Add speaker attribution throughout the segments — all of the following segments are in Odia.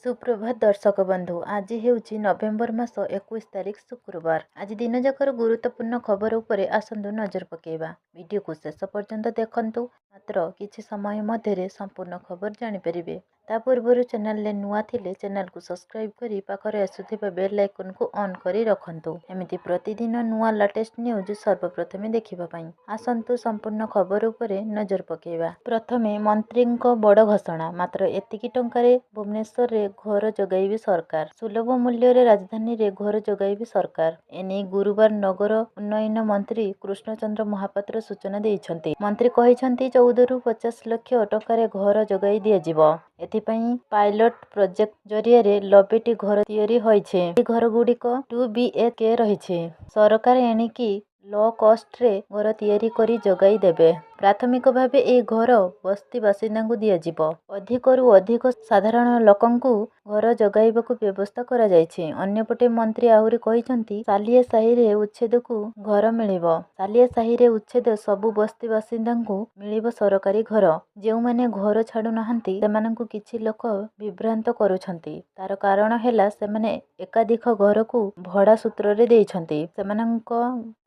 Speaker 1: ସୁପ୍ରଭାତ ଦର୍ଶକ ବନ୍ଧୁ। ଆଜି ହେଉଛି ନଭେମ୍ବର ମାସ 21 ତାରିଖ ଶୁକ୍ରବାର। ଆଜି ଦିନଯାକର ଗୁରୁତ୍ୱପୂର୍ଣ୍ଣ ଖବର ଉପରେ ଆସନ୍ତୁ ନଜର ପକାଇବା। ଭିଡ଼ିଓକୁ ଶେଷ ପର୍ଯ୍ୟନ୍ତ ଦେଖନ୍ତୁ, ମାତ୍ର କିଛି ସମୟ ମଧ୍ୟରେ ସମ୍ପୂର୍ଣ୍ଣ ଖବର ଜାଣିପାରିବେ। ତା ପୂର୍ବରୁ ଚ୍ୟାନେଲରେ ନୂଆ ଥିଲେ ଚ୍ୟାନେଲକୁ ସବସ୍କ୍ରାଇବ୍ କରି ପାଖରେ ଆସୁଥିବା ବେଲ୍ ଆଇକନକୁ ଅନ୍ କରି ରଖନ୍ତୁ, ଏମିତି ପ୍ରତିଦିନ ନୂଆ ଲାଟେଷ୍ଟ ନ୍ୟୁଜ୍ ସର୍ବପ୍ରଥମେ ଦେଖିବା ପାଇଁ। ଆସନ୍ତୁ ସମ୍ପୂର୍ଣ୍ଣ ଖବର ଉପରେ ନଜର ପକାଇବା। ପ୍ରଥମେ ମନ୍ତ୍ରୀଙ୍କ ବଡ଼ ଘୋଷଣା। ମାତ୍ର ଏତିକି ଟଙ୍କାରେ ଭୁବନେଶ୍ୱରରେ ଘର ଯୋଗାଇବେ ସରକାର। ସୁଲଭ ମୂଲ୍ୟରେ ରାଜଧାନୀରେ ଘର ଯୋଗାଇବେ ସରକାର। ଏନେଇ ଗୁରୁବାର ନଗର ଉନ୍ନୟନ ମନ୍ତ୍ରୀ କୃଷ୍ଣଚନ୍ଦ୍ର ମହାପାତ୍ର ସୂଚନା ଦେଇଛନ୍ତି। ମନ୍ତ୍ରୀ କହିଛନ୍ତି 14ରୁ 50 ଲକ୍ଷ ଟଙ୍କାରେ ଘର ଯୋଗାଇ ଦିଆଯିବ। ଏଥିପାଇଁ ପାଇଲଟ ପ୍ରୋଜେକ୍ଟ ଜରିଆରେ 90ଟି ଘର ତିଆରି ହୋଇଛି। ଏହି ଘରଗୁଡ଼ିକ 2 BHK ରହିଛି। ସରକାର ଏଣିକି ଲୋ କଷ୍ଟରେ ଘର ତିଆରି କରି ଯୋଗାଇ ଦେବେ। ପ୍ରାଥମିକ ଭାବେ ଏହି ଘର ବସ୍ତି ବାସିନ୍ଦାଙ୍କୁ ଦିଆଯିବ। ଅଧିକରୁ ଅଧିକ ସାଧାରଣ ଲୋକଙ୍କୁ ଘର ଯୋଗାଇବାକୁ ବ୍ୟବସ୍ଥା କରାଯାଇଛି। ଅନ୍ୟପଟେ ମନ୍ତ୍ରୀ ଆହୁରି କହିଛନ୍ତି, ସାଲିଆ ସାହିରେ ଉଚ୍ଛେଦକୁ ଘର ମିଳିବ। ସାଲିଆ ସାହିରେ ଉଚ୍ଛେଦ ସବୁ ବସ୍ତି ବାସିନ୍ଦାଙ୍କୁ ମିଳିବ ସରକାରୀ ଘର। ଯେଉଁମାନେ ଘର ଛାଡୁନାହାନ୍ତି ସେମାନଙ୍କୁ କିଛି ଲୋକ ବିଭ୍ରାନ୍ତ କରୁଛନ୍ତି। ତାର କାରଣ ହେଲା ସେମାନେ ଏକାଧିକ ଘରକୁ ଭଡ଼ା ସୂତ୍ରରେ ଦେଇଛନ୍ତି। ସେମାନଙ୍କ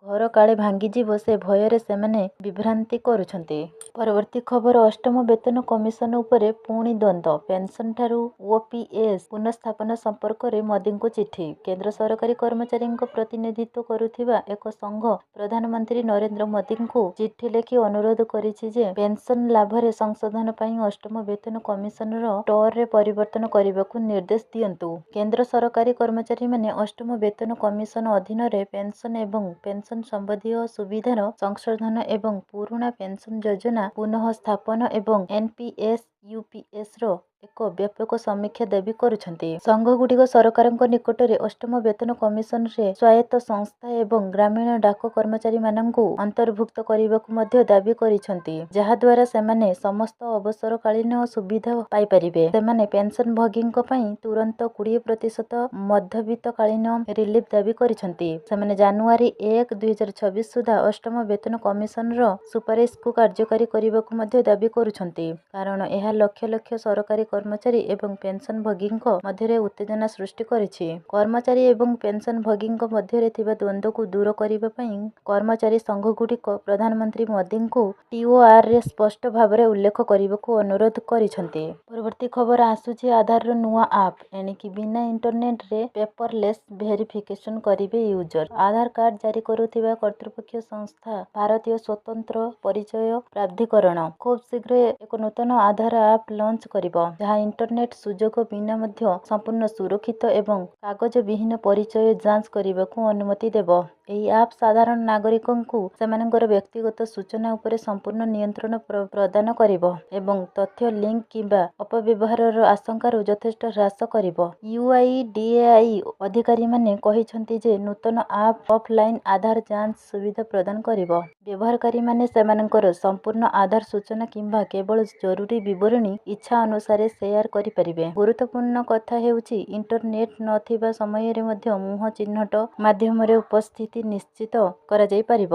Speaker 1: ଘର କାଳେ ଭାଙ୍ଗିଯିବ ସେ ଭୟରେ ସେମାନେ ବିଭ୍ରାନ୍ତି କରୁଛନ୍ତି। ପରବର୍ତ୍ତୀ ଖବର, ଅଷ୍ଟମ ବେତନ କମିଶନ ଉପରେ ପୁଣି ଦ୍ୱନ୍ଦ୍ୱ। ପେନ୍ସନଠାରୁ ଓପିଏସ୍ ପୁନଃସ୍ଥାପନ ସମ୍ପର୍କରେ ମୋଦିଙ୍କୁ ଚିଠି। କେନ୍ଦ୍ର ସରକାରୀ କର୍ମଚାରୀଙ୍କ ପ୍ରତିନିଧିତ୍ୱ କରୁଥିବା ଏକ ସଂଘ ପ୍ରଧାନମନ୍ତ୍ରୀ ନରେନ୍ଦ୍ର ମୋଦିଙ୍କୁ ଚିଠି ଲେଖି ଅନୁରୋଧ କରିଛି ଯେ ପେନ୍ସନ ଲାଭରେ ସଂଶୋଧନ ପାଇଁ ଅଷ୍ଟମ ବେତନ କମିଶନର ଷ୍ଟୋରରେ ପରିବର୍ତ୍ତନ କରିବାକୁ ନିର୍ଦ୍ଦେଶ ଦିଅନ୍ତୁ। କେନ୍ଦ୍ର ସରକାରୀ କର୍ମଚାରୀମାନେ ଅଷ୍ଟମ ବେତନ କମିଶନ ଅଧୀନରେ ପେନ୍ସନ ଏବଂ ପେନ୍ସନ ସମ୍ବନ୍ଧୀୟ ସୁବିଧାର ସଂଶୋଧନ ଏବଂ ପୁରୁଣା ପେନ୍ସନ ଯୋଜନା ପୁନଃ ସ୍ଥାପନ ଏବଂ ଏନ୍ପିଏସ୍ ୟୁପିଏସ୍ର ଏକ ବ୍ୟାପକ ସମୀକ୍ଷା ଦାବି କରୁଛନ୍ତି। ସଂଘଗୁଡ଼ିକ ସରକାରଙ୍କ ନିକଟରେ ଅଷ୍ଟମ ବେତନ କମିଶନରେ ସ୍ୱାୟତ୍ତ ସଂସ୍ଥା ଏବଂ ଗ୍ରାମୀଣ ଡାକ କର୍ମଚାରୀମାନଙ୍କୁ ଅନ୍ତର୍ଭୁକ୍ତ କରିବାକୁ ମଧ୍ୟ ଦାବି କରିଛନ୍ତି, ଯାହାଦ୍ୱାରା ସେମାନେ ସମସ୍ତ ଅବସରକାଳୀନ ସୁବିଧା ପାଇପାରିବେ। ସେମାନେ ପେନ୍ସନଭୋଗୀଙ୍କ ପାଇଁ ତୁରନ୍ତ 20% ମଧ୍ୟବିତ୍ତକାଳୀନ ରିଲିଫ୍ ଦାବି କରିଛନ୍ତି। ସେମାନେ ଜାନୁଆରୀ 1, 2024 ସୁଦ୍ଧା ଅଷ୍ଟମ ବେତନ କମିଶନର ସୁପାରିଶକୁ କାର୍ଯ୍ୟକାରୀ କରିବାକୁ ମଧ୍ୟ ଦାବି କରୁଛନ୍ତି, କାରଣ ଏହା ଲକ୍ଷ ଲକ୍ଷ ସରକାରୀ କର୍ମଚାରୀ ଏବଂ ପେନ୍ସନଭୋଗୀଙ୍କ ମଧ୍ୟରେ ଉତ୍ତେଜନା ସୃଷ୍ଟି କରିଛି। କର୍ମଚାରୀ ଏବଂ ପେନ୍ସନଭୋଗୀଙ୍କ ମଧ୍ୟରେ ଥିବା ଦ୍ୱନ୍ଦ୍ୱକୁ ଦୂର କରିବା ପାଇଁ କର୍ମଚାରୀ ସଂଘଗୁଡ଼ିକ ପ୍ରଧାନମନ୍ତ୍ରୀ ମୋଦିଙ୍କୁ ଟିଓଆର୍ରେ ସ୍ପଷ୍ଟ ଭାବରେ ଉଲ୍ଲେଖ କରିବାକୁ ଅନୁରୋଧ କରିଛନ୍ତି। ପରବର୍ତ୍ତୀ ଖବର ଆସୁଛି, ଆଧାରର ନୂଆ ଆପ୍। ଏଣିକି ବିନା ଇଣ୍ଟରନେଟରେ ପେପରଲେସ୍ ଭେରିଫିକେସନ କରିବେ ୟୁଜର। ଆଧାର କାର୍ଡ ଜାରି କରୁଥିବା କର୍ତ୍ତୃପକ୍ଷ ସଂସ୍ଥା ଭାରତୀୟ ସ୍ୱତନ୍ତ୍ର ପରିଚୟ ପ୍ରାଧିକରଣ ଖୁବ୍ ଶୀଘ୍ର ଏକ ନୂତନ ଆଧାର ଆପ୍ ଲଞ୍ଚ କରିବ, ଯାହା ଇଣ୍ଟରନେଟ ସୁଯୋଗ ବିନା ମଧ୍ୟ ସମ୍ପୂର୍ଣ୍ଣ ସୁରକ୍ଷିତ ଏବଂ କାଗଜ ବିହୀନ ପରିଚୟ ଯାଞ୍ଚ କରିବାକୁ ଅନୁମତି ଦେବ। ଏହି ଆପ୍ ସାଧାରଣ ନାଗରିକଙ୍କୁ ସେମାନଙ୍କର ବ୍ୟକ୍ତିଗତ ସୂଚନା ଉପରେ ସମ୍ପୂର୍ଣ୍ଣ ନିୟନ୍ତ୍ରଣ ପ୍ରଦାନ କରିବ ଏବଂ ତଥ୍ୟ ଲିକ୍ କିମ୍ବା ଅପବ୍ୟବହାରର ଆଶଙ୍କାରୁ ଯଥେଷ୍ଟ ହ୍ରାସ କରିବ। ୟୁଆଇଡିଏଆଇ ଅଧିକାରୀମାନେ କହିଛନ୍ତି ଯେ ନୂତନ ଆପ୍ ଅଫଲାଇନ୍ ଆଧାର ଯାଞ୍ଚ ସୁବିଧା ପ୍ରଦାନ କରିବ। ବ୍ୟବହାରକାରୀମାନେ ସେମାନଙ୍କର ସମ୍ପୂର୍ଣ୍ଣ ଆଧାର ସୂଚନା କିମ୍ବା କେବଳ ଜରୁରୀ ବିବରଣୀ ଇଚ୍ଛା ଅନୁସାରେ ସେୟାର କରିପାରିବେ। ଗୁରୁତ୍ୱପୂର୍ଣ୍ଣ କଥା ହେଉଛି, ଇଣ୍ଟରନେଟ୍ ନଥିବା ସମୟରେ ମଧ୍ୟ ମୁହଁ ଚିହ୍ନଟ ମାଧ୍ୟମରେ ଉପସ୍ଥିତି ନିଶ୍ଚିତ କରାଯାଇପାରିବ।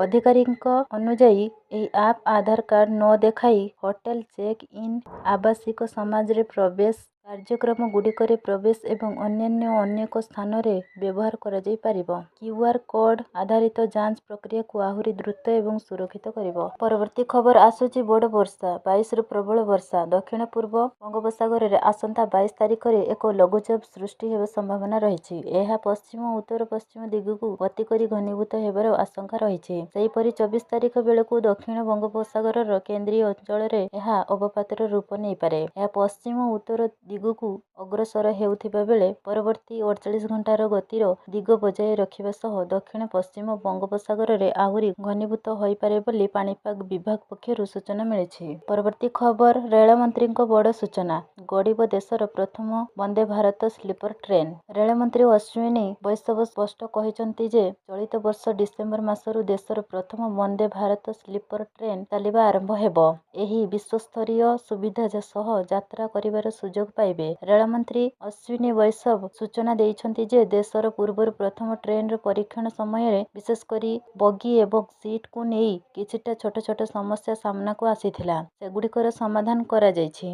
Speaker 1: ଅଧିକାରୀଙ୍କ ଅନୁଯାୟୀ ଏହି ଆପ୍ ଆଧାର କାର୍ଡ ନ ଦେଖାଇ ହୋଟେଲ ଚେକ୍ ଇନ୍, ଆବାସିକ ସମାଜରେ ପ୍ରବେଶ, କାର୍ଯ୍ୟକ୍ରମଗୁଡ଼ିକରେ ପ୍ରବେଶ ଏବଂ ଅନ୍ୟାନ୍ୟ ଅନେକ ସ୍ଥାନରେ ବ୍ୟବହାର କରାଯାଇପାରିବ। କ୍ୟୁଆର୍ କୋଡ୍ ଆଧାରିତ ଯାଞ୍ଚ ପ୍ରକ୍ରିୟାକୁ ଆହୁରି ଦ୍ରୁତ ଏବଂ ସୁରକ୍ଷିତ କରିବ। ପରବର୍ତ୍ତୀ ଖବର ଆସୁଛି, ବଡ଼ ବର୍ଷା। 22ରୁ ପ୍ରବଳ ବର୍ଷା। ଦକ୍ଷିଣ ପୂର୍ବ ବଙ୍ଗୋପସାଗରରେ ଆସନ୍ତା 22 ତାରିଖରେ ଏକ ଲଘୁଚାପ ସୃଷ୍ଟି ହେବାର ସମ୍ଭାବନା ରହିଛି। ଏହା ପଶ୍ଚିମ ଓ ଉତ୍ତର ପଶ୍ଚିମ ଦିଗକୁ ଗତି କରି ଘନୀଭୂତ ହେବାର ଆଶଙ୍କା ରହିଛି। ସେହିପରି 24 ତାରିଖ ବେଳକୁ ଦକ୍ଷିଣ ବଙ୍ଗୋପସାଗରର କେନ୍ଦ୍ରୀୟ ଅଞ୍ଚଳରେ ଏହା ଅବପାତର ରୂପ ନେଇପାରେ। ଏହା ପଶ୍ଚିମ ଓ ଉତ୍ତର ଦିଗକୁ ଅଗ୍ରସର ହେଉଥିବା ବେଳେ ପରବର୍ତ୍ତୀ 48 ଘଣ୍ଟାର ଗତିର ଦିଗ ବଜାୟ ରଖିବା ସହ ଦକ୍ଷିଣ ପଶ୍ଚିମ ବଙ୍ଗୋପସାଗରରେ ଆହୁରି ଘନୀଭୂତ ହୋଇପାରେ ବୋଲି ପାଣିପାଗ ବିଭାଗ ପକ୍ଷରୁ ସୂଚନା ମିଳିଛି। ପରବର୍ତ୍ତୀ ଖବର, ରେଳମନ୍ତ୍ରୀଙ୍କ ବଡ଼ ସୂଚନା। ଗଡ଼ିବ ଦେଶର ପ୍ରଥମ ବନ୍ଦେ ଭାରତ ସ୍ଲିପର ଟ୍ରେନ୍। ରେଳମନ୍ତ୍ରୀ ଅଶ୍ୱିନୀ ବୈଷ୍ଣବ ସ୍ପଷ୍ଟ କହିଛନ୍ତି ଯେ ଚଳିତ ବର୍ଷ ଡିସେମ୍ବର ମାସରୁ ଦେଶର ପ୍ରଥମ ବନ୍ଦେ ଭାରତ ସ୍ଲିପର ଟ୍ରେନ୍ ଚାଲିବା ଆରମ୍ଭ ହେବ। ଏହି ବିଶ୍ୱସ୍ତରୀୟ ସୁବିଧା ସହ ଯାତ୍ରା କରିବାର ସୁଯୋଗ ପାଇବେ। ରେଳମନ୍ତ୍ରୀ ଅଶ୍ୱିନୀ ବୈଷ୍ଣବ ସୂଚନା ଦେଇଛନ୍ତି ଯେ ଦେଶର ପୂର୍ବରୁ ପ୍ରଥମ ଟ୍ରେନ୍ର ପରୀକ୍ଷଣ ସମୟରେ ବିଶେଷ କରି ବଗି ଏବଂ ସିଟ୍କୁ ନେଇ କିଛିଟା ଛୋଟ ଛୋଟ ସମସ୍ୟା ସାମ୍ନାକୁ ଆସିଥିଲା। ସେଗୁଡ଼ିକର ସମାଧାନ କରାଯାଇଛି।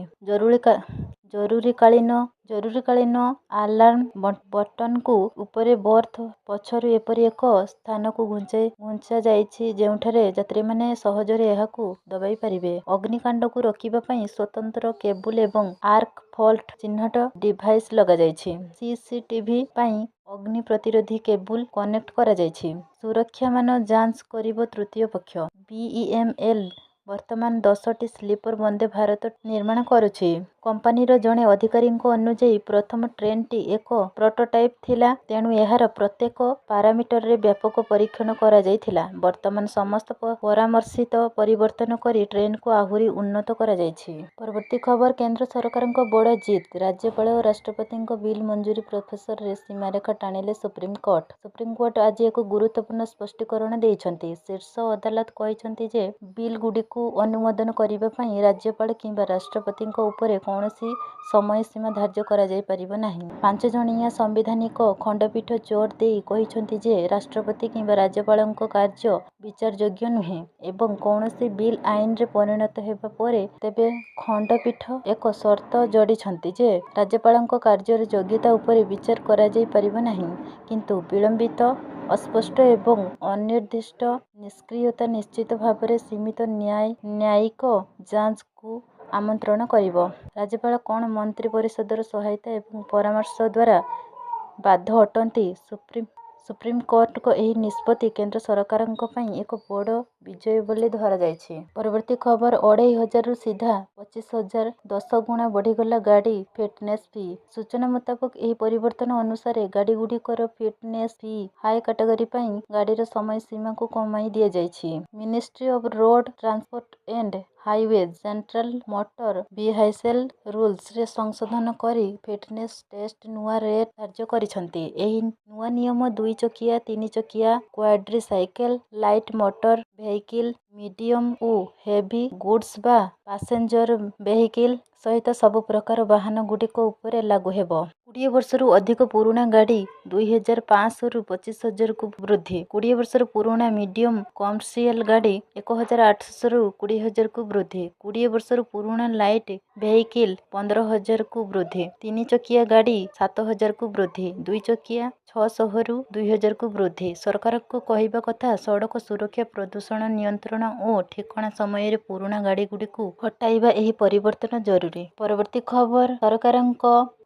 Speaker 1: ଜରୁରୀକାଳୀନ ଆଲାର୍ମ ବଟନକୁ ଉପରେ ବର୍ଥ ପଛରୁ ଏପରି ଏକ ସ୍ଥାନକୁ ଘୁଞ୍ଚା ଯାଇଛି ଯେଉଁଠାରେ ଯାତ୍ରୀମାନେ ସହଜରେ ଏହାକୁ ଦବାଇ ପାରିବେ। ଅଗ୍ନିକାଣ୍ଡକୁ ରୋକିବା ପାଇଁ ସ୍ୱତନ୍ତ୍ର କେବୁଲ ଏବଂ ଆର୍କ ଫଲ୍ଟ ଚିହ୍ନଟ ଡିଭାଇସ୍ ଲଗାଯାଇଛି। ସିସିଟିଭି ପାଇଁ ଅଗ୍ନି ପ୍ରତିରୋଧୀ କେବୁଲ କନେକ୍ଟ କରାଯାଇଛି। ସୁରକ୍ଷାମାନ ଯାଞ୍ଚ କରିବ ତୃତୀୟ ପକ୍ଷ। ବିଇଏମଏଲ ବର୍ତ୍ତମାନ 10ଟି ସ୍ଲିପର ବନ୍ଦେ ଭାରତ ନିର୍ମାଣ କରୁଛି। କମ୍ପାନୀର ଜଣେ ଅଧିକାରୀଙ୍କ ଅନୁଯାୟୀ ପ୍ରଥମ ଟ୍ରେନ୍ଟି ଏକ ପ୍ରୋଟୋଟାଇପ୍ ଥିଲା, ତେଣୁ ଏହାର ପ୍ରତ୍ୟେକ ପାରାମିଟରରେ ବ୍ୟାପକ ପରୀକ୍ଷଣ କରାଯାଇଥିଲା। ବର୍ତ୍ତମାନ ସମସ୍ତ ପରାମର୍ଶିତ ପରିବର୍ତ୍ତନ କରି ଟ୍ରେନ୍କୁ ଆହୁରି ଉନ୍ନତ କରାଯାଇଛି। ପରବର୍ତ୍ତୀ ଖବର କେନ୍ଦ୍ର ସରକାରଙ୍କ ବଡ଼ ଜିତ୍, ରାଜ୍ୟପାଳ ଓ ରାଷ୍ଟ୍ରପତିଙ୍କ ବିଲ୍ ମଞ୍ଜୁରୀ ପ୍ରୋସେସରେ ସୀମାରେଖା ଟାଣିଲେ ସୁପ୍ରିମକୋର୍ଟ। ସୁପ୍ରିମକୋର୍ଟ ଆଜି ଏକ ଗୁରୁତ୍ୱପୂର୍ଣ୍ଣ ସ୍ପଷ୍ଟୀକରଣ ଦେଇଛନ୍ତି। ଶୀର୍ଷ ଅଦାଲତ କହିଛନ୍ତି ଯେ ବିଲ୍‌ଗୁଡ଼ିକୁ ଅନୁମୋଦନ କରିବା ପାଇଁ ରାଜ୍ୟପାଳ କିମ୍ବା ରାଷ୍ଟ୍ରପତିଙ୍କ ଉପରେ କୌଣସି ସମୟସୀମା ଧାର୍ଯ୍ୟ କରାଯାଇପାରିବ ନାହିଁ। 5 ଜଣିଆ ସାମ୍ବିଧାନିକ ଖଣ୍ଡପୀଠ ଜୋର ଦେଇ କହିଛନ୍ତି ଯେ ରାଷ୍ଟ୍ରପତି କିମ୍ବା ରାଜ୍ୟପାଳଙ୍କ କାର୍ଯ୍ୟ ବିଚାରଯୋଗ୍ୟ ନୁହେଁ ଏବଂ କୌଣସି ବିଲ୍ ଆଇନରେ ପରିଣତ ହେବା ପରେ ତେବେ ଖଣ୍ଡପୀଠ ଏକ ସର୍ତ୍ତ ଯୋଡ଼ିଛନ୍ତି ଯେ ରାଜ୍ୟପାଳଙ୍କ କାର୍ଯ୍ୟର ଯୋଗ୍ୟତା ଉପରେ ବିଚାର କରାଯାଇପାରିବ ନାହିଁ, କିନ୍ତୁ ବିଳମ୍ବିତ, ଅସ୍ପଷ୍ଟ ଏବଂ ଅନିର୍ଦ୍ଦିଷ୍ଟ ନିଷ୍କ୍ରିୟତା ନିଶ୍ଚିତ ଭାବରେ ସୀମିତ ନ୍ୟାୟିକ ଯାଞ୍ଚକୁ ଆମନ୍ତ୍ରଣ କରିବ। ରାଜ୍ୟପାଳ କ'ଣ ମନ୍ତ୍ରୀ ପରିଷଦର ସହାୟତା ଏବଂ ପରାମର୍ଶ ଦ୍ୱାରା ବାଧ୍ୟ ଅଟନ୍ତି? ସୁପ୍ରିମକୋର୍ଟଙ୍କ ଏହି ନିଷ୍ପତ୍ତି କେନ୍ଦ୍ର ସରକାରଙ୍କ ପାଇଁ ଏକ ବଡ଼ ବିଜୟ ବୋଲି ଧରାଯାଇଛି। ପରବର୍ତ୍ତୀ ଖବର 2,500ରୁ ସିଧା 25,000, 10 ଗୁଣା ବଢ଼ିଗଲା ଗାଡ଼ି ଫିଟନେସ୍ ଫି। ସୂଚନା ମୁତାବକ ଏହି ପରିବର୍ତ୍ତନ ଅନୁସାରେ ଗାଡ଼ିଗୁଡ଼ିକର ଫିଟନେସ୍ ଫି ହାଇ କାଟେଗୋରୀ ପାଇଁ ଗାଡ଼ିର ସମୟ ସୀମାକୁ କମାଇ ଦିଆଯାଇଛି। Ministry of road transport and highways central motor vehicle ରୁଲ୍ସରେ ସଂଶୋଧନ କରି ଫିଟନେସ୍ ଟେଷ୍ଟ ନୂଆ ରେଟ୍ ଧାର୍ଯ୍ୟ କରିଛନ୍ତି। ଏହି ନୂଆ ନିୟମ 2 ଚକିଆ, 3 ଚକିଆ, କ୍ୱାଡ୍ରିସାଇକେଲ, ଲାଇଟ୍ ମୋଟର ଭେହିକିଲ, ମିଡିୟମ ଓ ହେଭି ଗୁଡ୍ସ ବା ପାସେଞ୍ଜର ଭେହିକିଲ ସହିତ ସବୁ ପ୍ରକାର ବାହନଗୁଡ଼ିକ ଉପରେ ଲାଗୁ ହେବ। 20 ବର୍ଷରୁ ଅଧିକ ପୁରୁଣା ଗାଡ଼ି 2,500ରୁ 25,000କୁ ବୃଦ୍ଧି। 20 ବର୍ଷରୁ ପୁରୁଣା ମିଡିୟମ କମର୍ସିଆଲ ଗାଡ଼ି 1,800ରୁ 20,000କୁ ବୃଦ୍ଧି। 20 ବର୍ଷରୁ ପୁରୁଣା ଲାଇଟ୍ ଭେହିକିଲ 15,000କୁ ବୃଦ୍ଧି। 3 ଚକିଆ ଗାଡ଼ି 7,000କୁ ବୃଦ୍ଧି। 2 ଚକିଆ 600ରୁ 2,000କୁ ବୃଦ୍ଧି। ସରକାରଙ୍କ କହିବା କଥା, ସଡ଼କ ସୁରକ୍ଷା, ପ୍ରଦୂଷଣ ନିୟନ୍ତ୍ରଣ ଓ ଠିକଣା ସମୟରେ ପୁରୁଣା ଗାଡ଼ିଗୁଡ଼ିକୁ ହଟାଇବା ଏହି ପରିବର୍ତ୍ତନ ଜରୁରୀ। ପରବର୍ତ୍ତୀ ଖବର ସରକାରଙ୍କ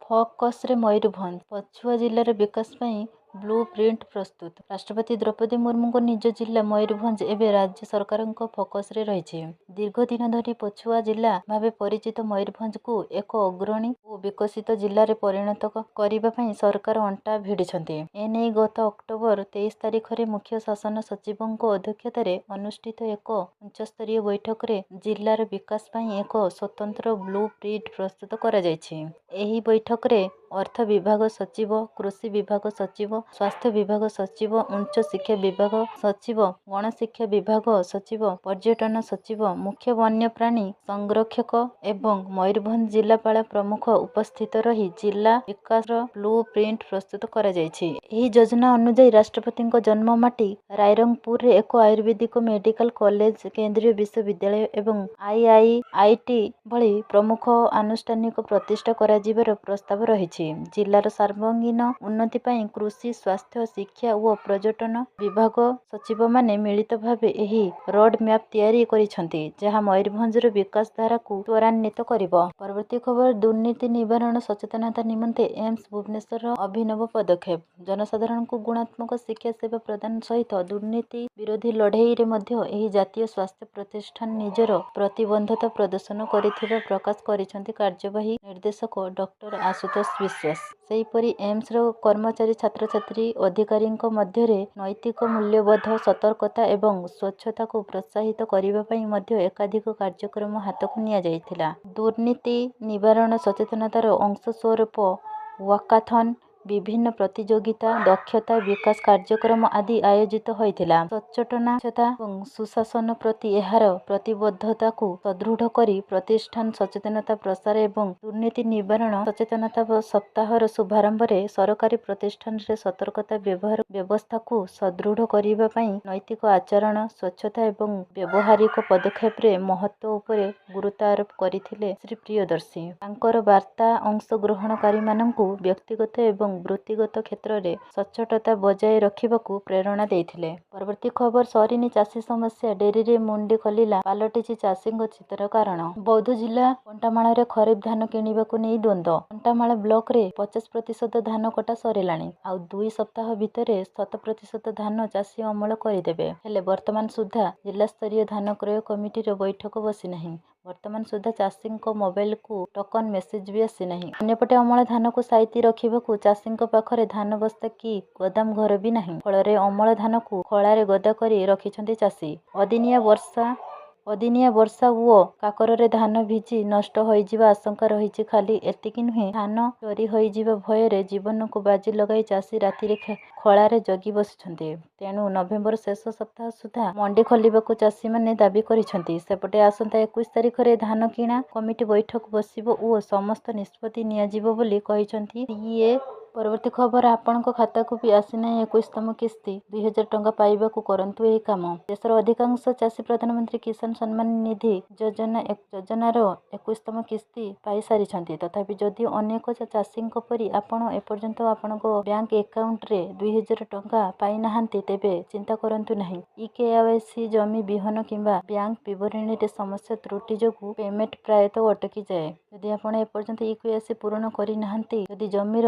Speaker 1: ଫୋକସରେ ମୟୂରଭଞ୍ଜ, ପଛୁଆ ଜିଲ୍ଲାର ବିକାଶ ପାଇଁ ବ୍ଲୁ ପ୍ରିଣ୍ଟ ପ୍ରସ୍ତୁତ। ରାଷ୍ଟ୍ରପତି ଦ୍ରୌପଦୀ ମୁର୍ମୁଙ୍କ ନିଜ ଜିଲ୍ଲା ମୟୂରଭଞ୍ଜ ଏବେ ରାଜ୍ୟ ସରକାରଙ୍କ ଫୋକସରେ ରହିଛି। ଦୀର୍ଘ ଦିନ ଧରି ପଛୁଆ ଜିଲ୍ଲା ଭାବେ ପରିଚିତ ମୟୂରଭଞ୍ଜକୁ ଏକ ଅଗ୍ରଣୀ ଓ ବିକଶିତ ଜିଲ୍ଲାରେ ପରିଣତ କରିବା ପାଇଁ ସରକାର ଅଣ୍ଟା ଭିଡ଼ିଛନ୍ତି। ଏନେଇ ଗତ ଅକ୍ଟୋବର 23 ତାରିଖରେ ମୁଖ୍ୟ ଶାସନ ସଚିବଙ୍କ ଅଧ୍ୟକ୍ଷତାରେ ଅନୁଷ୍ଠିତ ଏକ ଉଚ୍ଚସ୍ତରୀୟ ବୈଠକରେ ଜିଲ୍ଲାର ବିକାଶ ପାଇଁ ଏକ ସ୍ୱତନ୍ତ୍ର ବ୍ଲୁ ପ୍ରିଣ୍ଟ ପ୍ରସ୍ତୁତ କରାଯାଇଛି। ଏହି ବୈଠକରେ ଅର୍ଥ ବିଭାଗ ସଚିବ, କୃଷି ବିଭାଗ ସଚିବ, ସ୍ୱାସ୍ଥ୍ୟ ବିଭାଗ ସଚିବ, ଉଚ୍ଚ ଶିକ୍ଷା ବିଭାଗ ସଚିବ, ଗଣଶିକ୍ଷା ବିଭାଗ ସଚିବ, ପର୍ଯ୍ୟଟନ ସଚିବ, ମୁଖ୍ୟ ବନ୍ୟପ୍ରାଣୀ ସଂରକ୍ଷକ ଏବଂ ମୟୂରଭଞ୍ଜ ଜିଲ୍ଲାପାଳ ପ୍ରମୁଖ ଉପସ୍ଥିତ ରହି ଜିଲ୍ଲା ବିକାଶର ବ୍ଲୁ ପ୍ରିଣ୍ଟ ପ୍ରସ୍ତୁତ କରାଯାଇଛି। ଏହି ଯୋଜନା ଅନୁଯାୟୀ ରାଷ୍ଟ୍ରପତିଙ୍କ ଜନ୍ମମାଟି ରାଇରଙ୍ଗପୁରରେ ଏକ ଆୟୁର୍ବେଦିକ ମେଡିକାଲ କଲେଜ, କେନ୍ଦ୍ରୀୟ ବିଶ୍ୱବିଦ୍ୟାଳୟ ଏବଂ ଆଇଆଇଟି ଭଳି ପ୍ରମୁଖ ଆନୁଷ୍ଠାନିକ ପ୍ରତିଷ୍ଠା କରାଯିବାର ପ୍ରସ୍ତାବ ରହିଛି। ଜିଲ୍ଲାର ସର୍ବାଙ୍ଗୀନ ଉନ୍ନତି ପାଇଁ କୃଷି, ସ୍ୱାସ୍ଥ୍ୟ, ଶିକ୍ଷା ଓ ପର୍ଯ୍ୟଟନ ବିଭାଗ ସଚିବମାନେ ମିଳିତ ଭାବେ ଏହି ରୋଡମ୍ୟାପ୍ ତିଆରି କରିଛନ୍ତି, ଯାହା ମୟୂରଭଞ୍ଜର ବିକାଶ ଧାରାକୁ ତ୍ୱରାନ୍ୱିତ କରିବ। ପରବର୍ତ୍ତୀ ଖବର ଦୁର୍ନୀତି ନିବାରଣ ସଚେତନତା ନିମନ୍ତେ ଏମ୍ସ ଭୁବନେଶ୍ୱରର ଅଭିନବ ପଦକ୍ଷେପ। ଜନସାଧାରଣଙ୍କୁ ଗୁଣାତ୍ମକ ଶିକ୍ଷା ସେବା ପ୍ରଦାନ ସହିତ ଦୁର୍ନୀତି ବିରୋଧୀ ଲଢ଼େଇରେ ମଧ୍ୟ ଏହି ଜାତୀୟ ସ୍ୱାସ୍ଥ୍ୟ ପ୍ରତିଷ୍ଠାନ ନିଜର ପ୍ରତିବଦ୍ଧତା ପ୍ରଦର୍ଶନ କରିଥିବା ପ୍ରକାଶ କରିଛନ୍ତି କାର୍ଯ୍ୟବାହୀ ନିର୍ଦ୍ଦେଶକ ଡକ୍ଟର ଆଶୁତୋଷ ବିଶ୍ୱାସ। ସେହିପରି ଏମ୍ସର କର୍ମଚାରୀ, ଛାତ୍ରଛାତ୍ରୀ, ଅଧିକାରୀଙ୍କ ମଧ୍ୟରେ ନୈତିକ ମୂଲ୍ୟବୋଧ, ସତର୍କତା ଏବଂ ସ୍ୱଚ୍ଛତାକୁ ପ୍ରୋତ୍ସାହିତ କରିବା ପାଇଁ ମଧ୍ୟ ଏକାଧିକ କାର୍ଯ୍ୟକ୍ରମ ହାତକୁ ନିଆଯାଇଥିଲା। ଦୁର୍ନୀତି ନିବାରଣ ସଚେତନତାର ଅଂଶସ୍ୱରୂପ ୱାକାଥନ୍, ବିଭିନ୍ନ ପ୍ରତିଯୋଗିତା, ଦକ୍ଷତା ବିକାଶ କାର୍ଯ୍ୟକ୍ରମ ଆଦି ଆୟୋଜିତ ହୋଇଥିଲା। ସଚ୍ଚୋଟନତା ଏବଂ ସୁଶାସନ ପ୍ରତି ଏହାର ପ୍ରତିବଦ୍ଧତାକୁ ସୁଦୃଢ଼ କରି ପ୍ରତିଷ୍ଠାନ ସଚେତନତା ପ୍ରସାର ଏବଂ ଦୁର୍ନୀତି ନିବାରଣ ସଚେତନତା ସପ୍ତାହର ଶୁଭାରମ୍ଭରେ ସରକାରୀ ପ୍ରତିଷ୍ଠାନରେ ସତର୍କତା ବ୍ୟବସ୍ଥାକୁ ସୁଦୃଢ଼ କରିବା ପାଇଁ ନୈତିକ ଆଚରଣ, ସ୍ୱଚ୍ଛତା ଏବଂ ବ୍ୟବହାରିକ ପଦକ୍ଷେପରେ ମହତ୍ତ୍ୱ ଉପରେ ଗୁରୁତ୍ୱ ଆରୋପ କରିଥିଲେ ଶ୍ରୀ ପ୍ରିୟଦର୍ଶୀ। ତାଙ୍କର ବାର୍ତ୍ତା ଅଂଶଗ୍ରହଣକାରୀମାନଙ୍କୁ ବ୍ୟକ୍ତିଗତ ଏବଂ ବୃତ୍ତିଗତ କ୍ଷେତ୍ରରେ ସଚ୍ଚୋଟତା ବଜାୟ ରଖିବାକୁ ପ୍ରେରଣା ଦେଇଥିଲେ। ପରବର୍ତ୍ତୀ ଖବର ସରିନି ଚାଷୀ ସମସ୍ୟା, ଡେରିରେ ମଣ୍ଡି ଖୋଲିଲା, ପାଲଟିଛି ଚାଷୀଙ୍କ ଚିନ୍ତାର କାରଣ। ବୌଦ୍ଧ ଜିଲ୍ଲା କଣ୍ଟାମାଳରେ ଖରିଫ ଧାନ କିଣିବାକୁ ନେଇ ଦ୍ୱନ୍ଦ୍ୱ। କଣ୍ଟାମାଳ ବ୍ଲକରେ 50% ଧାନ କଟା ସରିଲାଣି। ଆଉ 2 ସପ୍ତାହ ଭିତରେ 100% ଧାନ ଚାଷୀ ଅମଳ କରିଦେବେ। ହେଲେ ବର୍ତ୍ତମାନ ସୁଦ୍ଧା ଜିଲ୍ଲାସ୍ତରୀୟ ଧାନ କ୍ରୟ କମିଟିର ବୈଠକ ବସିନାହିଁ। ବର୍ତ୍ତମାନ ସୁଦ୍ଧା ଚାଷୀଙ୍କ ମୋବାଇଲକୁ ଟୋକନ ମେସେଜ ବି ଆସିନାହିଁ। ଅନ୍ୟପଟେ ଅମଳ ଧାନକୁ ସାଇତି ରଖିବାକୁ ଚାଷୀଙ୍କ ପାଖରେ ଧାନ ବସ୍ତା କି ଗୋଦାମ ଘର ବି ନାହିଁ। ଫଳରେ ଅମଳ ଧାନକୁ ଖଳାରେ ଗଦା କରି ରଖିଛନ୍ତି ଚାଷୀ। ଅଦିନିଆ ବର୍ଷା ଓ କାକରରେ ଧାନ ଭିଜି ନଷ୍ଟ ହୋଇଯିବା ଆଶଙ୍କା ରହିଛି। ଖାଲି ଏତିକି ନୁହେଁ, ଧାନ ଚୋରି ହୋଇଯିବା ଭୟରେ ଜୀବନକୁ ବାଜି ଲଗାଇ ଚାଷୀ ରାତିରେ ଖଳାରେ ଜଗି ବସିଛନ୍ତି। ତେଣୁ ନଭେମ୍ବର ଶେଷ ସପ୍ତାହ ସୁଦ୍ଧା ମଣ୍ଡି ଖୋଲିବାକୁ ଚାଷୀମାନେ ଦାବି କରିଛନ୍ତି। ସେପଟେ ଆସନ୍ତା 21 ତାରିଖରେ ଧାନ କିଣା କମିଟି ବୈଠକ ବସିବ ଓ ସମସ୍ତ ନିଷ୍ପତ୍ତି ନିଆଯିବ ବୋଲି କହିଛନ୍ତି ସିଏ। ପରବର୍ତ୍ତୀ ଖବର, ଆପଣଙ୍କ ଖାତାକୁ ବି ଆସିନାହିଁ 21ତମ କିସ୍ତି। 2000 ଟଙ୍କା ପାଇବାକୁ କରନ୍ତୁ ଏହି କାମ। ଦେଶର ଅଧିକାଂଶ ଚାଷୀ ପ୍ରଧାନମନ୍ତ୍ରୀ କିଷାନ ସମ୍ମାନ ନିଧି ଯୋଜନାର 21ତମ କିସ୍ତି ପାଇସାରିଛନ୍ତି। ତଥାପି ଯଦି ଅନେକ ଚାଷୀଙ୍କ ପରି ଆପଣ ଏପର୍ଯ୍ୟନ୍ତ ଆପଣଙ୍କ ବ୍ୟାଙ୍କ ଆକାଉଣ୍ଟରେ 2000 ଟଙ୍କା ପାଇନାହାନ୍ତି, ତେବେ ଚିନ୍ତା କରନ୍ତୁ ନାହିଁ। ଇକେୱାଇସି, ଜମି ବିହନ କିମ୍ବା ବ୍ୟାଙ୍କ ବିବରଣୀରେ ସମସ୍ୟା ତ୍ରୁଟି ଯୋଗୁଁ ପେମେଣ୍ଟ ପ୍ରାୟତଃ ଅଟକିଯାଏ। ଯଦି ଆପଣ ଏପର୍ଯ୍ୟନ୍ତ ଇକେୱାଇସି ପୂରଣ କରିନାହାନ୍ତି, ଯଦି ଜମିର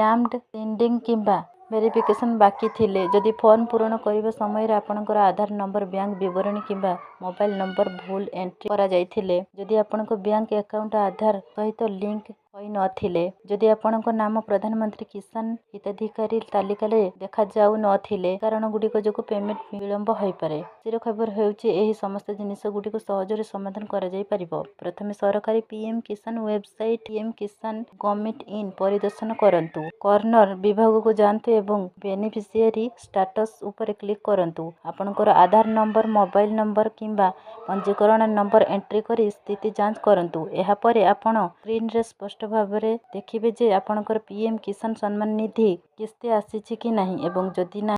Speaker 1: ଲ୍ୟାଣ୍ଡ ସିଡିଂ କିମ୍ବା ଭେରିଫିକେସନ ବାକି ଥିଲେ, ଯଦି ଫର୍ମ ପୂରଣ କରିବା ସମୟରେ ଆପଣଙ୍କର ଆଧାର ନମ୍ବର, ବ୍ୟାଙ୍କ ବିବରଣୀ କିମ୍ବା ମୋବାଇଲ ନମ୍ବର ଭୁଲ ଏଣ୍ଟ୍ରି କରାଯାଇଥିଲେ, ଯଦି ଆପଣଙ୍କ ବ୍ୟାଙ୍କ ଆକାଉଣ୍ଟ ଆଧାର ସହିତ ଲିଙ୍କ ହୋଇନଥିଲେ, ଯଦି ଆପଣଙ୍କ ନାମ ପ୍ରଧାନମନ୍ତ୍ରୀ କିଷାନ ହିତାଧିକାରୀ ତାଲିକାରେ ଦେଖାଯାଉ ନଥିଲେ, କାରଣଗୁଡ଼ିକ ଯୋଗୁଁ ପେମେଣ୍ଟ ବିଳମ୍ବ ହୋଇପାରେ। ଖୁସିର ଖବର ହେଉଛି ଏହି ସମସ୍ତ ଜିନିଷଗୁଡ଼ିକୁ ସହଜରେ ସମାଧାନ କରାଯାଇପାରିବ। ପ୍ରଥମେ ସରକାରୀ ପିଏମ କିଷାନ ୱେବସାଇଟ pmkisan.gov.in ପରିଦର୍ଶନ କରନ୍ତୁ। କର୍ଣ୍ଣର ବିଭାଗକୁ ଯାଆନ୍ତୁ ଏବଂ ବେନିଫିସିଆରୀ ଷ୍ଟାଟସ ଉପରେ କ୍ଲିକ୍ କରନ୍ତୁ। ଆପଣଙ୍କର ଆଧାର ନମ୍ବର, ମୋବାଇଲ ନମ୍ବର କିମ୍ବା ପଞ୍ଜୀକରଣ ନମ୍ବର ଏଣ୍ଟ୍ରି କରି ସ୍ଥିତି ଯାଞ୍ଚ କରନ୍ତୁ। ଏହାପରେ ଆପଣ ସ୍କ୍ରିନରେ ସ୍ପଷ୍ଟ ଭାବରେ ଦେଖିବେ ଯେ ଆପଣଙ୍କର ପିଏମ କିଷାନ ସମ୍ମାନ ନିଧି କିସ୍ତି ଆସିଛି କି ନାହିଁ ଏବଂ ଯଦି ନାହିଁ